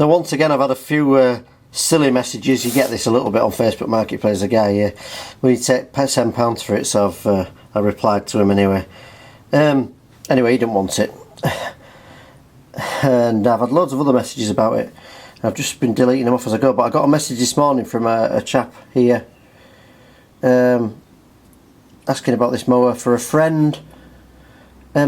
So once again I've had a few silly messages. You get this a little bit on Facebook Marketplace. A guy here, will you take £10 for it? So I replied to him anyway. Anyway, he didn't want it. And I've had loads of other messages about it. I've just been deleting them off as I go, but I got a message this morning from a chap here asking about this mower for a friend.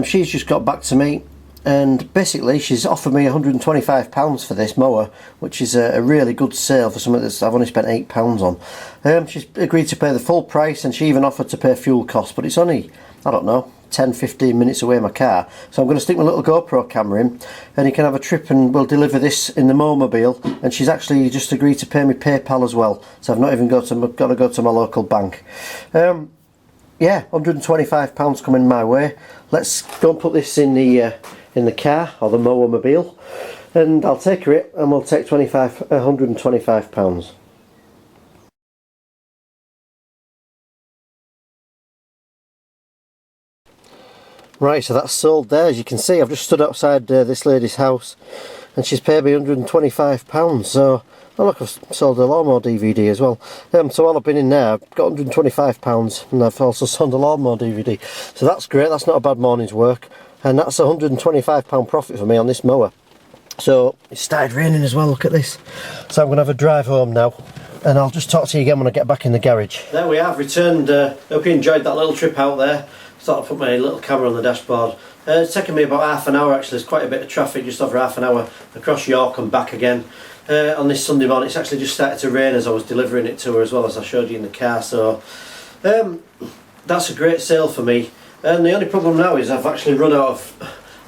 She's just got back to me, and basically she's offered me £125 for this mower, which is a really good sale for something that I've only spent £8 on. She's agreed to pay the full price, and she even offered to pay fuel costs, but it's only, I don't know, 10-15 minutes away in my car. So I'm going to stick my little GoPro camera in, and he can have a trip, and we'll deliver this in the Mowmobile. And she's actually just agreed to pay me PayPal as well, so I've not even got to go to my local bank. Yeah, £125 coming my way. Let's go and put this in the car, or the Mowmobile, and I'll take her it, and we'll take £125. Right, so that's sold there. As you can see, I've just stood outside this lady's house, and she's paid me £125. So, oh look, I've sold a lawnmower DVD as well. So while I've been in there, I've got £125, and I've also sold a lawnmower DVD. So that's great. That's not a bad morning's work, and that's a £125 profit for me on this mower. So it started raining as well. Look at this. So I'm going to have a drive home now, and I'll just talk to you again when I get back in the garage. There we have returned. Hope you enjoyed that little trip out there. Thought I'd put my little camera on the dashboard. It's taken me about half an hour actually. There's quite a bit of traffic, just over half an hour across York and back again on this Sunday morning. It's actually just started to rain as I was delivering it to her, as well as I showed you in the car. So that's a great sale for me. And the only problem now is I've actually run out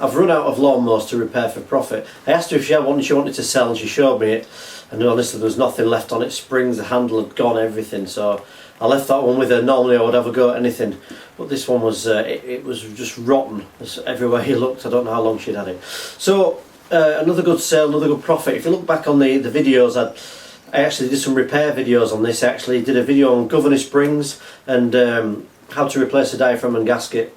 of lawnmowers to repair for profit. I asked her if she had one she wanted to sell, and she showed me it, and honestly there was nothing left on it. Springs, the handle had gone, everything. So I left that one with her. Normally I would have a go at anything, but this one was it was just rotten. Everywhere you looked, I don't know how long she'd had it. So another good sale, another good profit. If you look back on the videos, I actually did some repair videos on this. I actually did a video on governor springs and how to replace a diaphragm and gasket.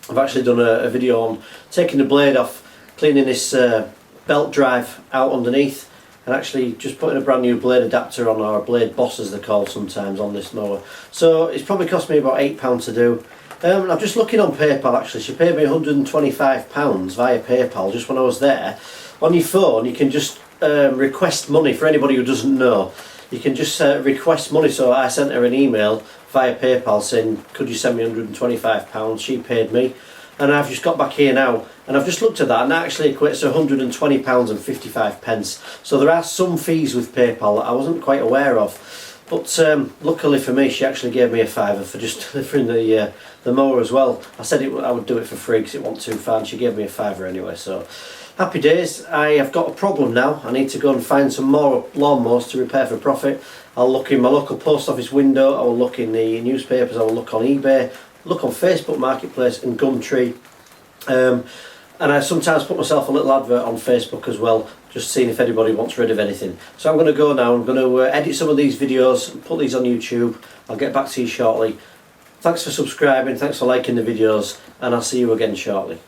I've actually done a video on taking the blade off, cleaning this belt drive out underneath, and actually just putting a brand new blade adapter on, or blade boss as they're called sometimes, on this mower. So it's probably cost me about £8 to do. I'm just looking on PayPal actually. She paid me £125 via PayPal just when I was there. On your phone you can just request money. For anybody who doesn't know, you can just request money. So I sent her an email via PayPal saying, could you send me £125? She paid me, and I've just got back here now, and I've just looked at that, and that actually equates to £120.55. So there are some fees with PayPal that I wasn't quite aware of, but luckily for me she actually gave me a £5 for just delivering the mower as well. I said I would do it for free because it wasn't too far, and she gave me a £5 anyway. So happy days. I have got a problem now. I need to go and find some more lawnmowers to repair for profit. I'll look in my local post office window, I will look in the newspapers, I will look on eBay, look on Facebook Marketplace and Gumtree. And I sometimes put myself a little advert on Facebook as well, just seeing if anybody wants rid of anything. So I'm going to go now. I'm going to edit some of these videos and put these on YouTube. I'll get back to you shortly. Thanks for subscribing, thanks for liking the videos, and I'll see you again shortly.